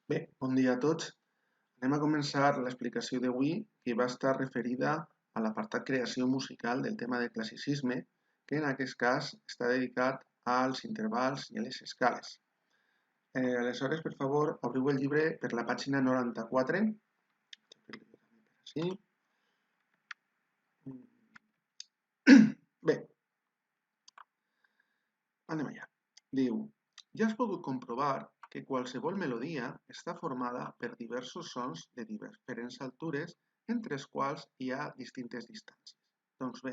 Bé, bon dia a tots. Anem a començar l'explicació d'avui, que va estar referida a l'apartat creació musical del tema de classicisme, que en aquest cas està dedicat als intervals i a les escales. Aleshores, per favor, obriu el llibre per la pàgina 94. Sí. Bé, anem allà. Diu, ja has pogut comprovar que qualsevol melodia està formada per diversos sons de diferents altures entre els quals hi ha distintes distàncies. Doncs bé,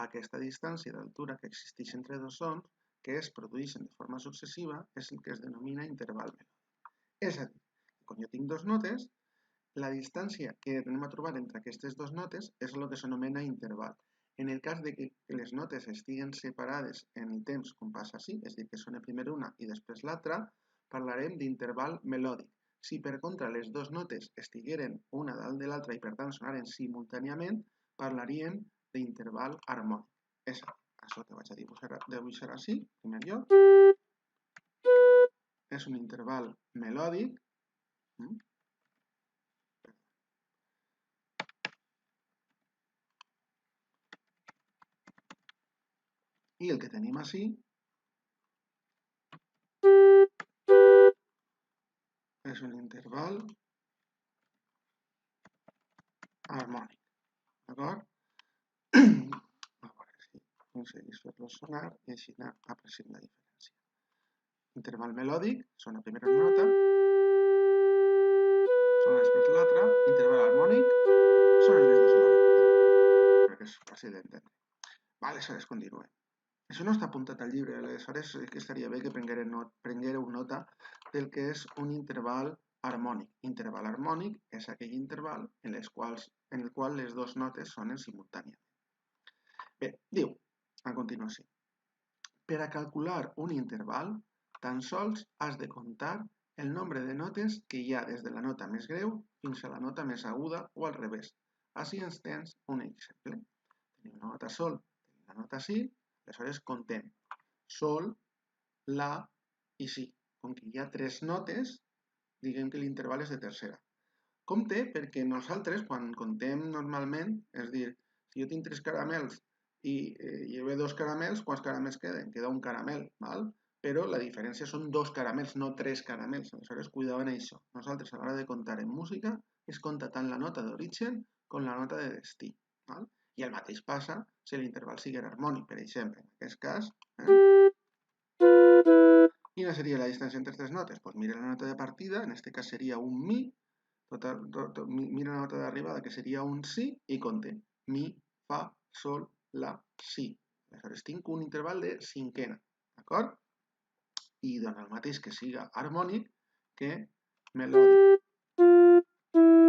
aquesta distància d'altura que existeix entre dos sons que es produeixen de forma successiva és el que es denomina interval melòdic. És a dir, quan jo tinc dues notes, la distància que anem a trobar entre aquestes dues notes és el que s'anomena interval. En el cas de que les notes estiguen separades en el temps, com passa així, és a dir, que sona primer una i després l'altra, parlarem d'interval melòdic. Si per contra les dues notes estigueren una dalt de l'altra i per tant sonaren simultàniament, parlaríem d'interval harmònic. És a dir, això que vaig a dibuixar així, en primer lloc, és un interval melòdic. I el que tenim així és un interval harmònic. D'acord? A veure si aconseguís fer-lo sonar i així apreciem la diferència. Interval melòdic, sona primera una nota, sona després l'altra, interval harmònic, sonen les dues a la vegada. Crec que és fàcil d'entendre. Aleshores, continuem. Això no està apuntat al llibre, aleshores estaria bé que prenguéreu nota del que és un interval harmònic. Interval harmònic és aquell interval en el qual les dues notes sonen simultàniament. Bé, diu, a continuació, per a calcular un interval, tan sols has de comptar el nombre de notes que hi ha des de la nota més greu fins a la nota més aguda o al revés. Així ens tens un exemple. Tenim una nota sol, tenim la nota si, aleshores contem sol, la i si. Com que hi ha tres notes, diguem que l'interval és de tercera. Compte perquè nosaltres, quan contem normalment, és a dir, si jo tinc tres caramels i lleve dos caramels, quants caramels queden? Queda un caramel, val? Però la diferència són dos caramels, no tres caramels. Aleshores, cuidado en això. Nosaltres, a l'hora de comptar en música, es compta tant la nota d'origen com la nota de destí. Val? I el mateix passa si l'interval sigui harmònic, per exemple. En aquest cas, quina seria la distància entre tres notes? Doncs mira la nota de partida, en aquest cas seria un mi, mira la nota d'arribada, que seria un si, i compte. Mi, fa, sol, la, si. Aleshores tinc un interval de cinquena, d'acord? I dona el mateix que siga harmònic que melòdic.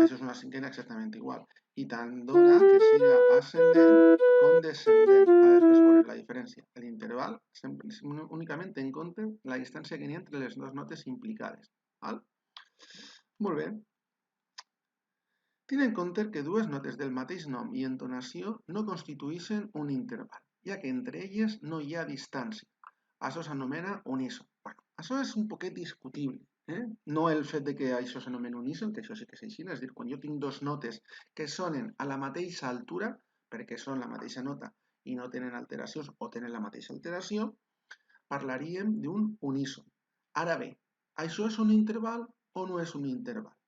Això és una cinquena exactament igual. I tant dona que siga ascendent com descendent. Després veurem la diferència. L'interval únicament té en compte la distància que hi ha entre les dues notes implicades. Val? Molt bé. Ten en compte que dues notes del mateix nom i entonació no constitueixen un interval, ja que entre elles no hi ha distància. Això s'anomena uníson. Bueno, això és un poquet discutible. No el fet de que això s'anomena uníson, que això sí que és així, és a dir, quan jo tinc dues notes que sonen a la mateixa altura, perquè són la mateixa nota i no tenen alteracions o tenen la mateixa alteració, parlaríem d'un uníson. Ara bé, això és un interval o no és un interval?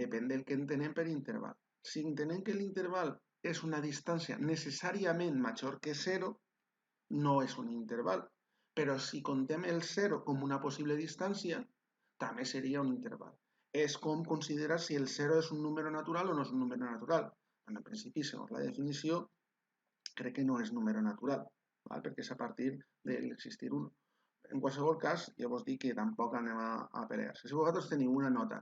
Depèn del que entenem per interval. Si entenem que l'interval és una distància necessàriament major que 0, no és un interval. Però si contem el 0 com una possible distància, també seria un interval. És com considerar si el 0 és un número natural o no és un número natural. En principi, segons la definició, crec que no és número natural, perquè és a partir de l'existir 1. En qualsevol cas, ja vos dic que tampoc anem a pelear. Si vosaltres teniu una nota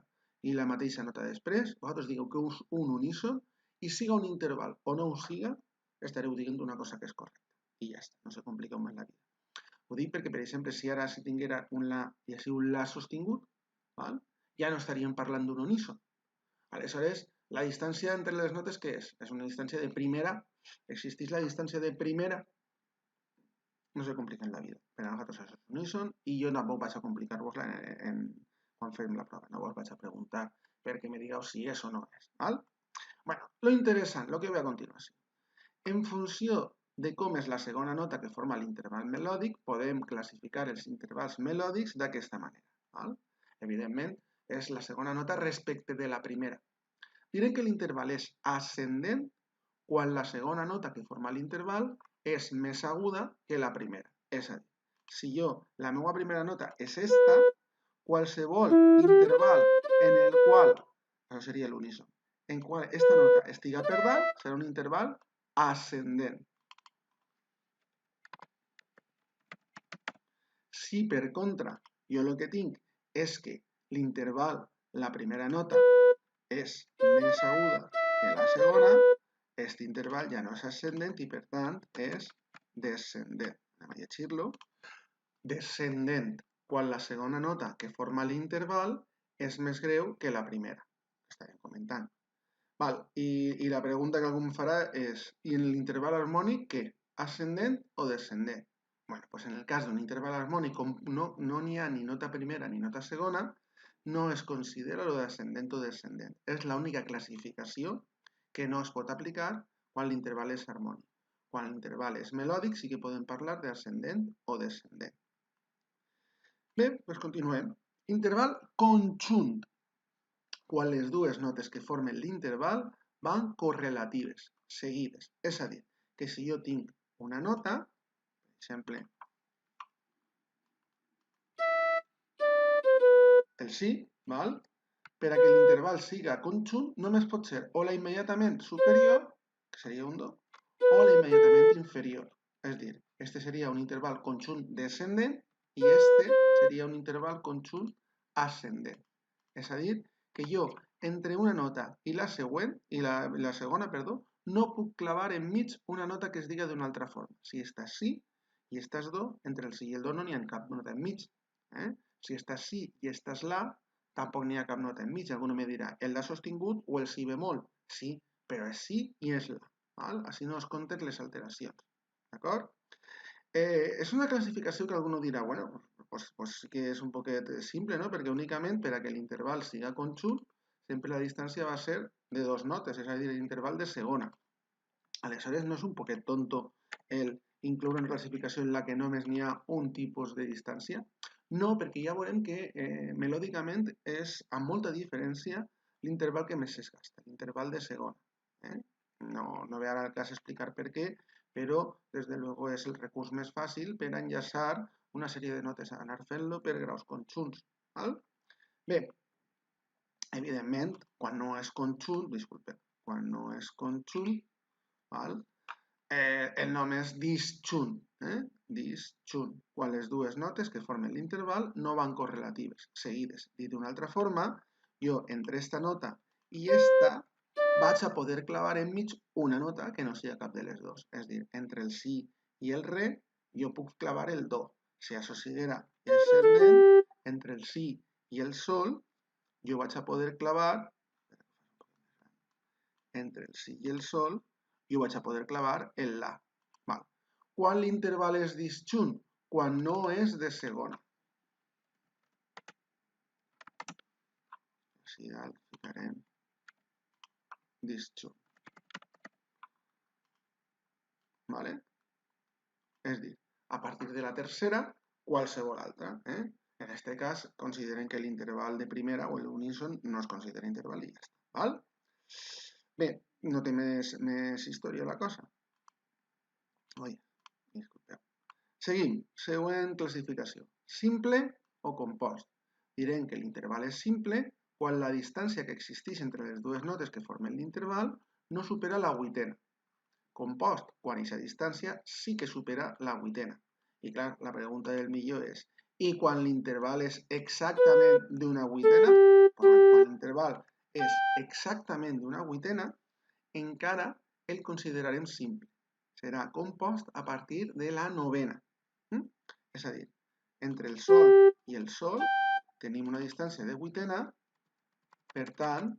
i la mateixa nota després, vosaltres digueu que és un uníson i siga un interval o no ho siga, estareu dient una cosa que és correcta. I ja està, no se complica més la vida. Ho dic perquè, per exemple, si ara tinguera un la i així un la sostingut, ja no estaríem parlant d'un uníson. Aleshores, la distància entre les notes què és? És una distància de primera. Existeix la distància de primera? No se complica en la vida. Per a nosaltres és un uníson i jo tampoc vaig a complicar-vos-la quan fem la prova. No vos vaig a preguntar perquè me digueu si és o no és. Val? Bueno, lo interessant, lo que ve a continuació. En funció de com és la segona nota que forma l'interval melòdic, podem classificar els intervals melòdics d'aquesta manera. Val? Evidentment, és la segona nota respecte de la primera. Direm que l'interval és ascendent quan la segona nota que forma l'interval és més aguda que la primera. És a dir, si la meva primera nota és esta, qualsevol interval en el qual, això seria l'uníson, en qual esta nota estiga per dalt, serà un interval ascendent. Si per contra jo el que tinc és que l'interval, la primera nota, és més aguda que la segona, aquest interval ja no és ascendent i per tant és descendent. Anem a llegir-lo. Descendent quan la segona nota que forma l'interval és més greu que la primera. Estàvem comentant. Val. I la pregunta que algú em farà és, i en l'interval harmònic què? Ascendent o descendent? Bueno, doncs en el cas d'un interval harmònic, com no n'hi ha ni nota primera ni nota segona, no es considera lo d'ascendent o descendent. És l'única classificació que no es pot aplicar quan l'interval és harmònic. Quan l'interval és melòdic sí que podem parlar d'ascendent o descendent. Bé, doncs continuem. Interval conjunt. Quan les dues notes que formen l'interval van correlatives, seguides. És a dir, que si jo tinc una nota, per exemple, el si, val? Per a que l'interval siga conjunt, només pot ser o la immediatament superior, que seria un do, o la immediatament inferior. És a dir, este seria un interval conjunt descendent i este seria un interval conjunt ascendent. És a dir, que jo, entre una nota i la següent, la segona, perdó, no puc clavar enmig una nota que es diga d'una altra forma. Si està si i estàs do, entre el si i el do no n'hi ha cap nota enmig. Si estàs si i estàs la, tampoc n'hi ha cap nota enmig. Algú me dirà, el la sostingut o el si bemol. Sí, però és si i és la. Val? Així no es compten les alteracions. D'acord? És una classificació que algú dirà, bueno, pues sí que és un poquet simple, no? Perquè únicament per a que l'interval siga conjunt, sempre la distància va ser de dos notes, és a dir, l'interval de segona. Aleshores, no és un poquet tonto el incloure una classificació en la que només n'hi ha un tipus de distància? No, perquè ja veurem que melòdicament és amb molta diferència l'interval que més es gasta, l'interval de segona. No ve ara el cas explicar per què, però des de luego és el recurs més fàcil per enllaçar una sèrie de notes a anar fent-lo per graus conjunts. Val? Bé, evidentment, quan no és conjunt, disculpe, quan no és conjunt, val? El nom és disjunt. Disjunt, quan les dues notes que formen l'interval no van correlatives, seguides. Dit d'una altra forma, jo entre esta nota i esta vaig a poder clavar enmig una nota que no sigui cap de les dues. És a dir, entre el si i el re, jo puc clavar el do. Si això siguera ascendent, entre el si i el sol, jo vaig a poder clavar, entre el si i el sol, jo vaig a poder clavar el la. Val. Quan l'interval és disjunt? Quan no és de segona. Així dalt ficarem disjunt. Vale? És dir, a partir de la tercera, qualsevol altra. En aquest cas, consideren que l'interval de primera o l'uníson no es considera interval i ja està. Val? Bé, no té més història la cosa. Oi, disculpeu. Seguim. Següent classificació. Simple o compost. Direm que l'interval és simple quan la distància que existeix entre les dues notes que formen l'interval no supera la vuitena. Compost, quan aquesta distància sí que supera la vuitena. I clar, la pregunta del millor és, i quan l'interval és exactament d'una vuitena? Quan l'interval és exactament d'una vuitena, encara el considerarem simple. Serà compost a partir de la novena. És a dir, entre el sol i el sol tenim una distància de vuitena, per tant,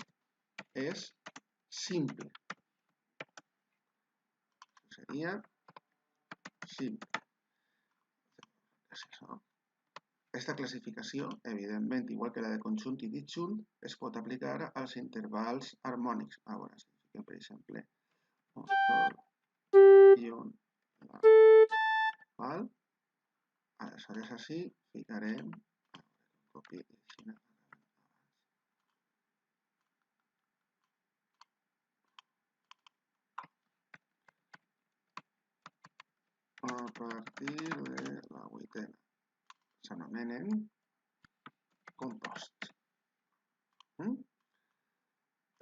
és simple. Seria simple. Aquesta classificació, evidentment, igual que la de conjunt i disjunt, es pot aplicar als intervals harmònics. A veure, si fiquem, per exemple, un sol i un la. Val? Aleshores, així ficarem, copia i així, a partir de la vuitena. S'anomenen composts.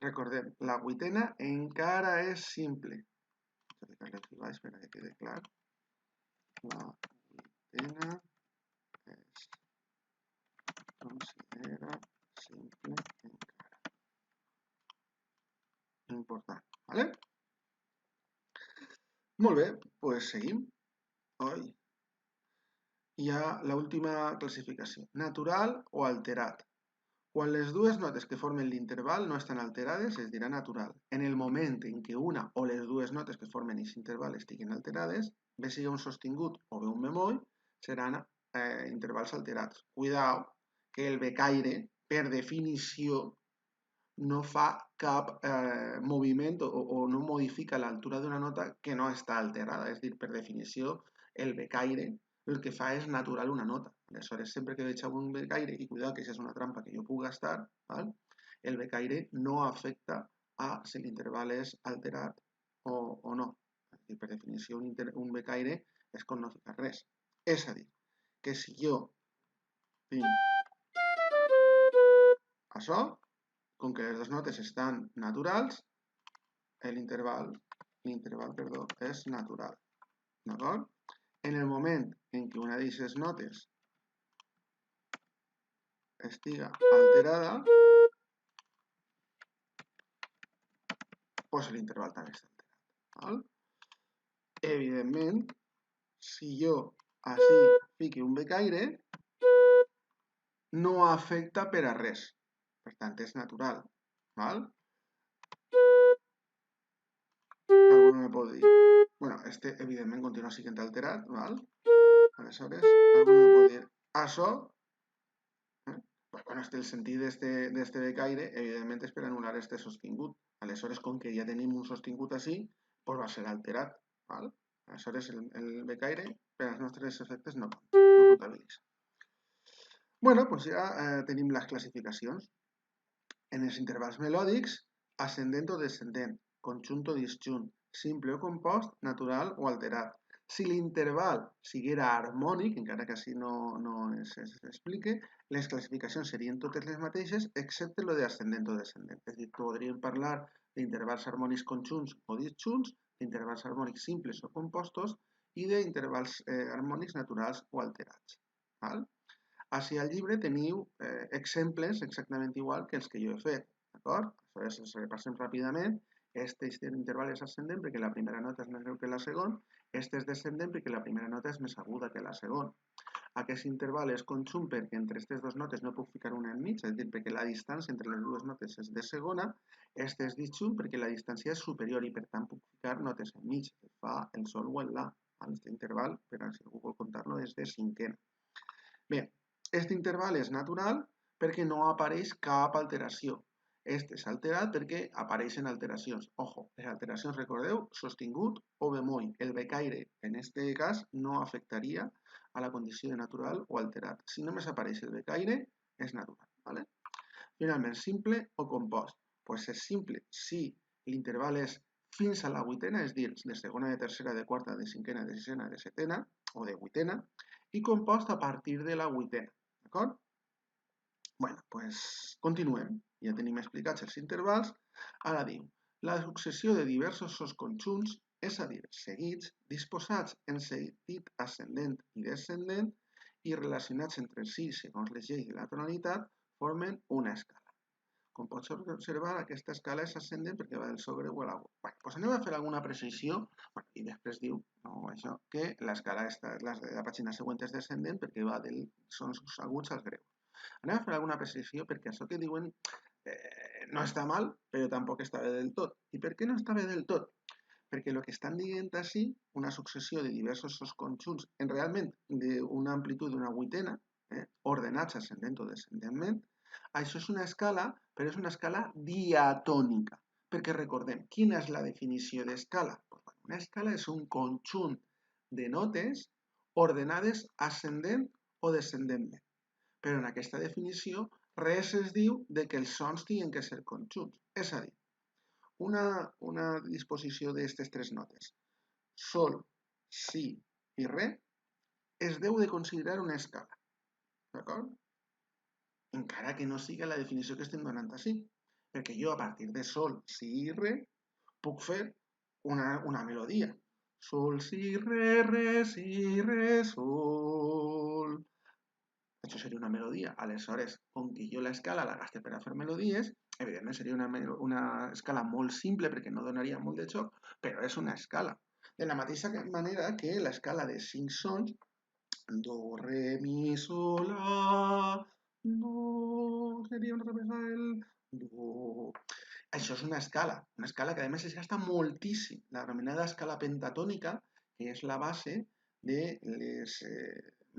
Recordem, la vuitena encara és simple. Vaig a ficar-li aquí baix per que quede clar. La vuitena es considera simple encara. Important, ¿vale? Molt bé, doncs seguim. Hi ha l'última classificació, natural o alterat. Quan les dues notes que formen l'interval no estan alterades, es dirà natural. En el moment en què una o les dues notes que formen aquest interval estiguin alterades, bé sigui un sostingut o bé un bemoll, seran intervals alterats. Cuidao, que el becaire, per definició, no fa cap moviment o no modifica l'altura d'una nota que no està alterada. És a dir, per definició, el becaire el que fa és natural una nota. Aleshores, sempre que veig un becaire, i cuidado que això és una trampa que jo puc gastar, val? El becaire no afecta a si l'interval és alterat o no. És dir, per definició, un becaire és com no ficar res. És a dir, que si jo tinc això, com que les dues notes estan naturals, l'interval és natural. D'acord? En el moment en què una d'aquestes notes estiga alterada, doncs l'interval també està alterat. Evidentment, si jo així fiqui un becaire, no afecta per a res. Per tant, és natural. Val? Algú me pot dir, bueno, este evidentment continua sent alterat, val? Aleshores, algú me pot dir, això, bueno, el sentit d'este becaire, evidentment, és per anul·lar este sostingut. Aleshores, com que ja tenim un sostingut així, doncs va ser alterat, val? Aleshores, el becaire, per als nostres efectes, no comptabilitza. Bueno, doncs ja tenim les classificacions. En els intervals melòdics, ascendent o descendent, conjunt o disjunt, simple o compost, natural o alterat. Si l'interval siguera harmònic, encara que així no s'explique, les classificacions serien totes les mateixes, excepte lo d'ascendent o descendent. És a dir, podríem parlar d'intervals harmònics conjunts o disjunts, d'intervals harmònics simples o compostos i d'intervals harmònics naturals o alterats. Val? Així al llibre teniu exemples exactament igual que els que jo he fet. D'acord? Aleshores, els repassem ràpidament. Este interval és ascendent perquè la primera nota és més greu que la segona. Este és descendent perquè la primera nota és més aguda que la segona. Aquest interval és conjunt perquè entre aquestes dues notes no puc ficar una enmig, és a dir, perquè la distància entre les dues notes és de segona. Este és disjunt perquè la distància és superior i per tant puc ficar notes enmig, el fa, el sol o el la. Aquest interval, per si algú vol comptar-lo, és de cinquena. Bé, aquest interval és natural perquè no apareix cap alteració. Este és alterat perquè apareixen alteracions. Ojo, les alteracions, recordeu, sostingut o bemoll. El becaire, en aquest cas, no afectaria a la condició de natural o alterat. Si només apareix el becaire, és natural. ¿Vale? Finalment, simple o compost. Pues és simple si l'interval és fins a la vuitena, és dir, de segona, de tercera, de quarta, de cinquena, de sisena, de setena o de vuitena, i compost a partir de la vuitena. D'acord? Bueno, doncs continuem. Ja tenim explicats els intervals. Ara diu, la successió de diversos sosconjunts, és a dir, seguits, disposats en sentit ascendent i descendent i relacionats entre si segons les lleis de la tonalitat, formen una escala. Com pots observar, aquesta escala és ascendent perquè va del so greu a l'agut. Bé, doncs anem a fer alguna precisió i després diu que l'escala la pàgina següent és descendent perquè va dels sons aguts als greus. Anem a fer alguna precisió perquè això que diuen no està mal, però tampoc està bé del tot. I per què no està bé del tot? Perquè el que estan dient així, una successió de diversos sosconjunts, en realment d'una amplitud d'una vuitena, ordenats ascendent o descendentment. Això és una escala, però és una escala diatònica. Perquè recordem, quina és la definició d'escala? Una escala és un conjunt de notes ordenades ascendent o descendentment. Però en aquesta definició res es diu de que els sons tinguin que ser conjunts. És a dir, una disposició d'aquestes tres notes, sol, si i re, es deu de considerar una escala. D'acord? Encara que no sigui la definició que estem donant així. Perquè jo a partir de sol, si i re, puc fer una melodia. Sol, si, re, si, re, sol. Això seria una melodia. Aleshores, com que jo l'escala la gaste per a fer melodies, evidentment seria una escala molt simple perquè no donaria molt de joc, però és una escala. De la mateixa manera que l'escala de 5 sons, do, re, mi, sol, la, do, seria un repassar el do. Això és una escala que a més es gasta moltíssim, l'anomenada escala pentatònica, que és la base de les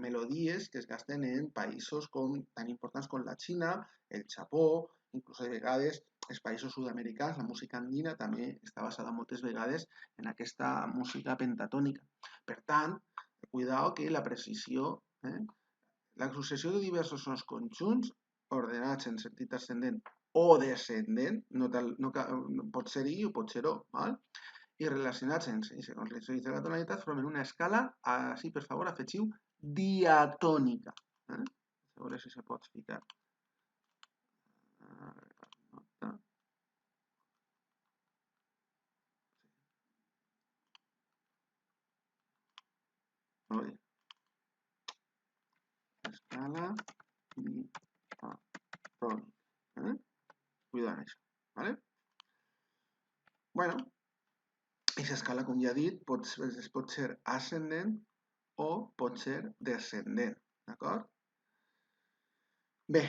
melodies que es gasten en països tan importants com la Xina, el Japó, inclús de vegades els països sud-americans, la música andina també està basada moltes vegades en aquesta música pentatònica. Per tant, cuidao que la precisió, la successió de diversos sons conjunts ordenats en sentit ascendent o descendent, pot ser I o pot ser O, val? I relacionats segons les lleis de la tonalitat formen una escala, així per favor afegiu, diatònica. A veure si se pot ficar. Escala diatònica. Cuidado amb això, ¿vale? Bueno, aquesta escala, com ja he dit, pot ser ascendent o pot ser descendent, d'acord? Bé,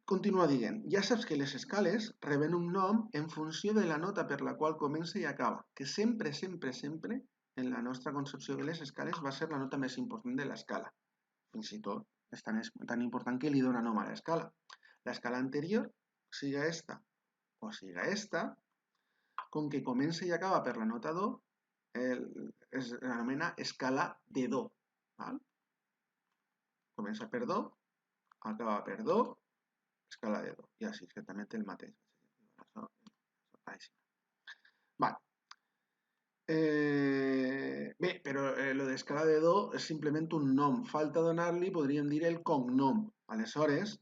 continua dient. Ja saps que les escales reben un nom en funció de la nota per la qual comença i acaba, que sempre, sempre, sempre, en la nostra concepció de les escales, va ser la nota més important de l'escala. Fins i tot és tan important que li dona nom a l'escala. L'escala anterior, siga esta o siga esta, com que comença i acaba per la nota do, es anomena escala de do. Val? Comença per do, acaba per do, escala de do. I així exactament el mateix. Val. Bé, però lo d'escala de do és simplement un nom. Falta donar-li, podríem dir, el cognom. Aleshores,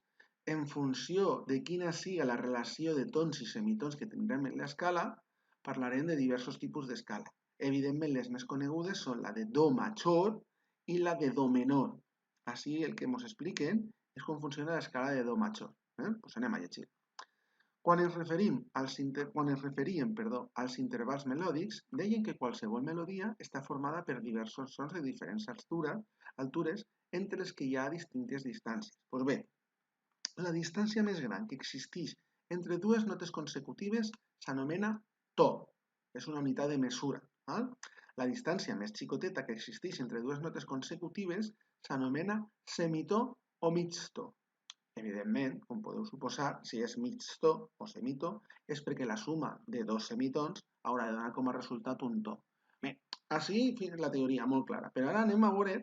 en funció de quina siga la relació de tons i semitons que tindrem en l'escala, parlarem de diversos tipus d'escala. Evidentment, les més conegudes són la de do major i la de do menor. Així el que ens expliquen és com funciona l'escala de do major. Doncs anem a llegir. Quan ens referíem als intervals melòdics, deien que qualsevol melodia està formada per diversos sons de diferents altures entre les que hi ha distintes distàncies. Doncs bé, la distància més gran que existeix entre dues notes consecutives s'anomena to. És una unitat de mesura. La distància més xicoteta que existeix entre dues notes consecutives s'anomena semitó o mig to. Evidentment, com podeu suposar, si és mig to o semitó, és perquè la suma de dos semitons haurà de donar com a resultat un to. Bé, així fins la teoria molt clara. Però ara anem a veure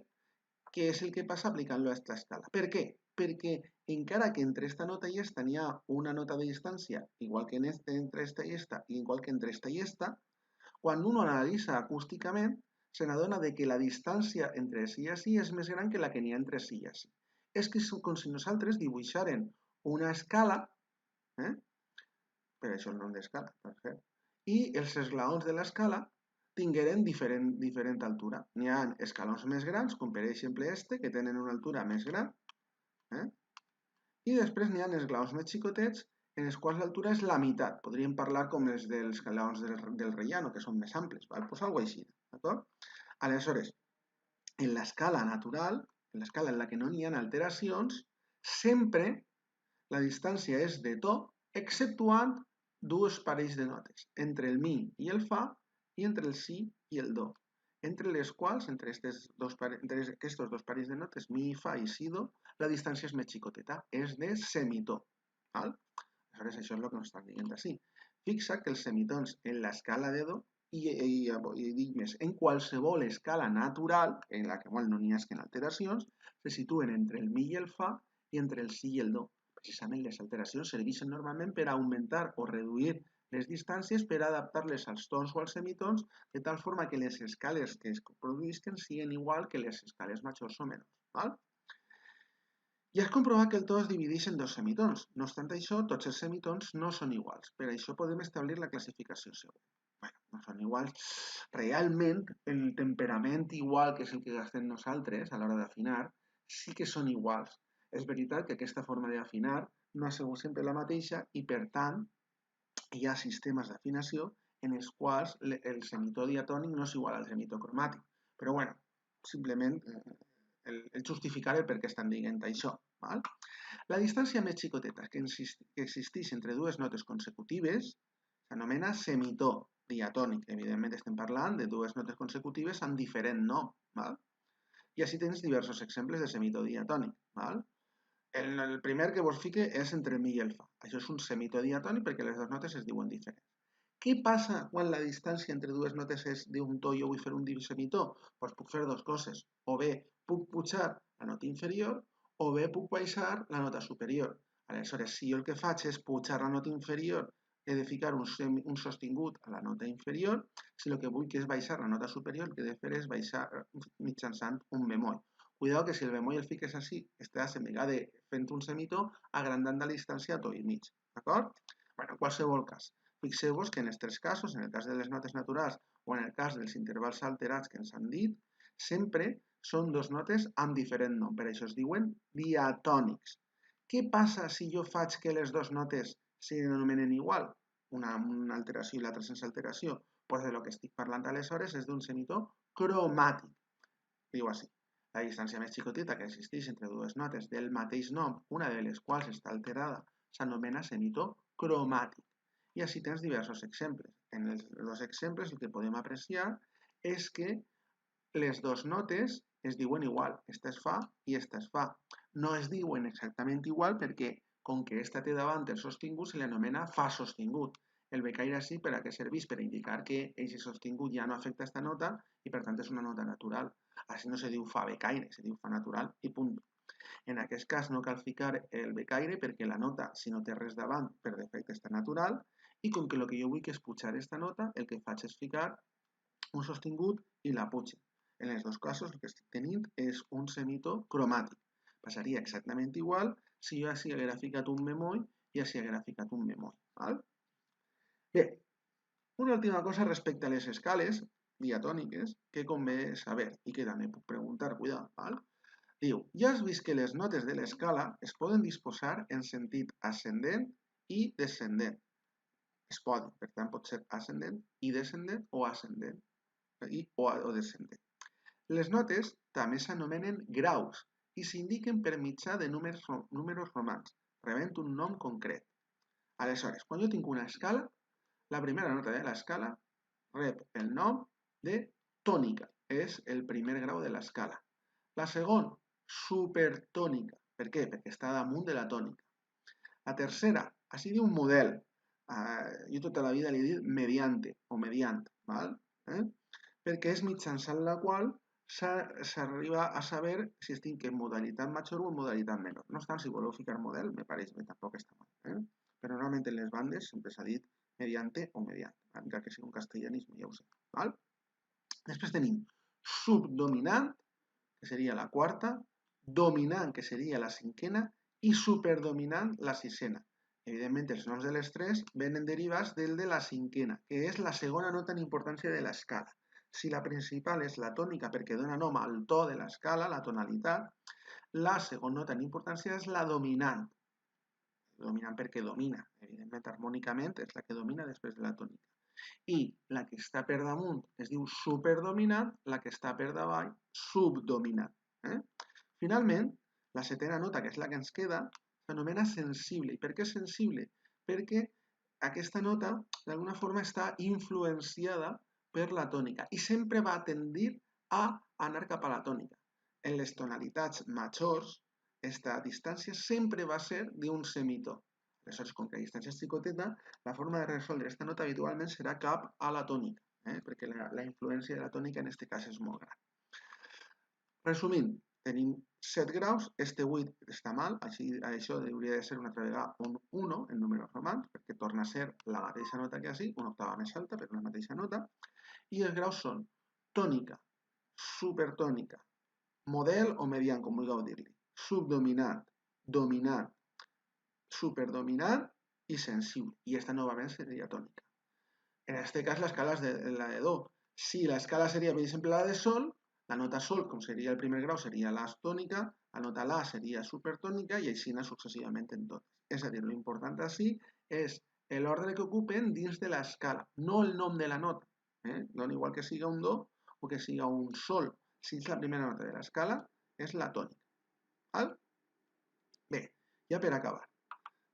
què és el que passa aplicant-lo a aquesta escala. Per què? Perquè encara que entre esta nota i esta n'hi ha una nota de distància, igual que entre esta i esta, i igual que entre esta i esta, quan un analitza acústicament, se n'adona que la distància entre si i si és més gran que la que n'hi ha entre si i si. És que és com si nosaltres dibuixaren una escala, per això el nom d'escala, i els esglaons de l'escala tingueren diferent altura. N'hi ha escalons més grans, com per exemple este, que tenen una altura més gran, i després n'hi ha esglaons més xicotets, en els quals l'altura és la meitat. Podríem parlar com els dels esglaons del rellano, que són més amples, doncs alguna cosa així, d'acord? Aleshores, en l'escala natural, en l'escala en la que no n'hi ha alteracions, sempre la distància és de to, exceptuant dues parells de notes, entre el mi i el fa i entre el si i el do. entre les quals, entre aquests dos parells de notes, mi, fa i si, do, la distància és més xicoteta, és de semitó. Val? Aleshores, això és el que ens estan dient així. Fixa que els semitons en l'escala de do, i dic més, en qualsevol escala natural, en la que no n'hi ha alteracions, se situen entre el mi i el fa i entre el si i el do. Precisament les alteracions serveixen normalment per augmentar o reduir les distàncies per adaptar-les als tons o als semitons de tal forma que les escales que es produïsquen siguin igual que les escales majors o menors. Val? I has comprovat que el to es divideix en dos semitons. No obstant això, tots els semitons no són iguals. Per això podem establir la classificació següent. Bueno, no són iguals. Realment, el temperament igual que és el que gastem nosaltres a l'hora d'afinar, sí que són iguals. És veritat que aquesta forma d'afinar no ha sigut sempre la mateixa i, per tant, hi ha sistemes d'afinació en els quals el semitó diatònic no és igual al semitó cromàtic. Però, bueno, simplement el justificaré per què estan dient això. Val? La distància més xicoteta que existeix entre dues notes consecutives s'anomena semitó diatònic. Evidentment estem parlant de dues notes consecutives amb diferent nom. Val? I així tens diversos exemples de semitó diatònic. Val? El primer que vos fique és entre mi i el fa. Això és un semitó diatònic perquè les dues notes es diuen diferents. Què passa quan la distància entre dues notes és d'un to i jo vull fer un semitó? Doncs puc fer dues coses. O bé puc pujar la nota inferior o bé puc baixar la nota superior. Aleshores, si jo el que faig és pujar la nota inferior, he de ficar un sostingut a la nota inferior. Si el que vull que és baixar la nota superior, el que he de fer és baixar mitjançant un bemoll. Cuidado que si el bemoll el fiques així, estàs en vegada fent un semitó agrandant la distància a to i mig. D'acord? Bueno, en qualsevol cas, fixeu-vos que en els tres casos, en el cas de les notes naturals o en el cas dels intervals alterats que ens han dit, sempre són dos notes amb diferent nom. Per això es diuen diatònics. Què passa si jo faig que les dues notes s'anomenen igual? Una alteració i l'altra sense alteració. Doncs del que estic parlant aleshores és d'un semitó cromàtic. Diu així. La distància més xicoteta que existeix entre dues notes del mateix nom, una de les quals està alterada, s'anomena semitó cromàtic. I així tens diversos exemples. En els dos exemples el que podem apreciar és que les dues notes es diuen igual. Esta es fa i esta es fa. No es diuen exactament igual perquè, com que esta té davant el sostingut, se li anomena fa sostingut. El becaire sí per a què serveix? Per indicar que aquest sostingut ja no afecta esta nota i per tant és una nota natural. Així no se diu fa becaire, se diu fa natural i punt. En aquest cas no cal ficar el becaire perquè la nota, si no té res davant, per defecte està natural i com que el que jo vull que és pujar aquesta nota, el que faig és ficar un sostingut i la puja. En els dos casos el que estic tenint és un semitó cromàtic. Passaria exactament igual si jo així haguera ficat un bemoll i així haguera ficat un bemoll. Val? Bé, una última cosa respecte a les escales diatòniques que convé saber i que també puc preguntar, cuidado, val? Diu, ja has vist que les notes de l'escala es poden disposar en sentit ascendent i descendent. Es poden, per tant pot ser ascendent i descendent o ascendent o descendent. Les notes també s'anomenen graus i s'indiquen per mitjà de números romans, rebent un nom concret. Aleshores, quan jo tinc una escala, la primera nota de l'escala rep el nom de tònica, és el primer grau de l'escala. La segona, supertònica. Per què? Perquè està damunt de la tònica. La tercera, així diu un model. Jo tota la vida li he dit mediante o mediant, val? Perquè és mitjançant la qual s'arriba a saber si estic en modalitat major o en modalitat menor. No obstant, si voleu ficar model, me pareix que tampoc està mal. Però normalment en les bandes sempre s'ha dit mediante o mediant, encara que sigui un castellanisme, ja ho sé. Val? Després tenim subdominant, que seria la quarta, dominant, que seria la cinquena, i superdominant, la sisena. Evidentment, els noms de les tres venen derivats del de la cinquena, que és la segona nota en importància de l'escala. Si la principal és la tònica perquè dona nom al to de l'escala, la tonalitat, la segona nota en importància és la dominant. Dominant perquè domina, evidentment harmònicament és la que domina després de la tònica. I la que està per damunt es diu superdominant, la que està per davall subdominant. Finalment, la setena nota, que és la que ens queda, s'anomena sensible. I per què sensible? Perquè aquesta nota d'alguna forma està influenciada per la tònica i sempre va tendir a anar cap a la tònica. En les tonalitats majors, aquesta distància sempre va ser d'un semitó. Aleshores, com que la distància és xicoteta, la forma de resoldre aquesta nota habitualment serà cap a la tònica, perquè la influència de la tònica en aquest cas és molt gran. Resumint, tenim 7 graus, este 8 està mal, això hauria de ser una altra vegada un 1 en números romans, perquè torna a ser la mateixa nota que així, una octava més alta, però la mateixa nota, i els graus són tònica, supertònica, model o mediant, com vulgueu dir-li, subdominant, dominant, superdominant i sensible, i aquesta novament seria tònica. En aquest cas l'escala és la de do. Si l'escala seria, per exemple, la de sol, la nota sol, com seria el primer grau, seria la tònica, la nota la seria supertònica i així successivament en totes. És a dir, l'important així és l'ordre que ocupen dins de l'escala, no el nom de la nota. Dona igual que siga un do o que siga un sol. Si és la primera nota de l'escala, és la tònica. Val? Bé, ja per acabar,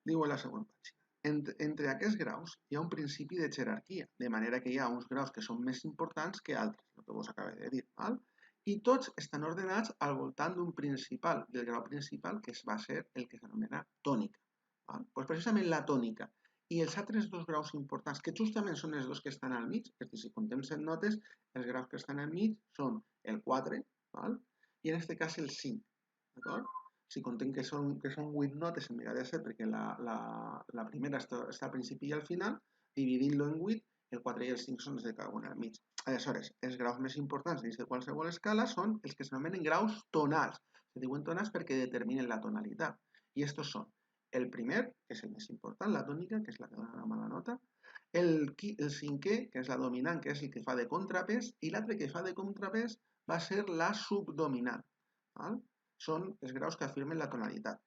diu a la següent pàgina. Entre aquests graus hi ha un principi de jerarquia, de manera que hi ha uns graus que són més importants que altres, el que vos acabo de dir, val? I tots estan ordenats al voltant d'un principal, del grau principal, que va ser el que s'anomena tònica. Val? Pues precisament la tònica i els altres dos graus importants, que justament són els dos que estan al mig, és a dir, si contem 7 notes, els graus que estan al mig són el 4, val? I en aquest cas el 5, d'acord? Si contem que són 8 notes en vegada de 7, perquè la primera està al principi i al final, dividint-lo en 8, el 4 i el 5 són els de cada una al mig. Aleshores, els graus més importants dins de qualsevol escala són els que s'anomenen graus tonals. Se diuen tonals perquè determinen la tonalitat. I estos són el primer, que és el més important, la tònica, que és la que dona la mala nota, el cinquè, que és la dominant, que és el que fa de contrapès, i l'altre que fa de contrapès va ser la subdominant. Val? Són els graus que afirmen la tonalitat.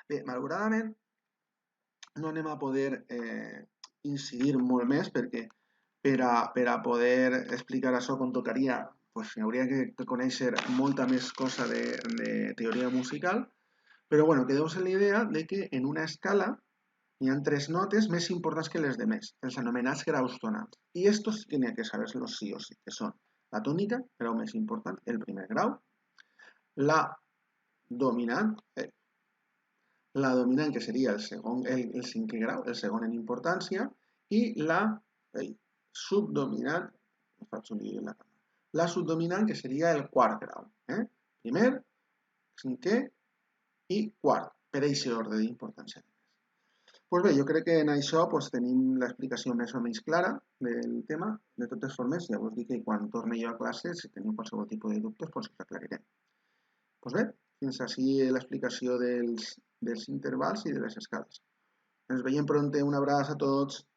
Bé, malauradament, no anem a poder incidir molt més perquè per a poder explicar això com tocaria, pues, hauria que conèixer molta més cosa de teoria musical, però bueno, quedeu-vos en la idea de que en una escala hi ha 3 notes més importants que les demés, els anomenats graus tonals. I estos sí que n'hi ha que saber-los sí o sí, que són la tònica, grau més important, el primer grau, la dominant, que seria el 5è grau, el segon en importància, i la subdominant, que seria el 4è grau. Primer, 5è i 4è, per aquest ordre d'importància. Doncs bé, jo crec que en això tenim l'explicació més o menys clara del tema. De totes formes, ja us dic que quan torni jo a classe, si teniu qualsevol tipus de dubtes, us aclarirem. Doncs bé, fins així l'explicació dels intervals i de les escales. Ens veiem pront, un abraç a tots.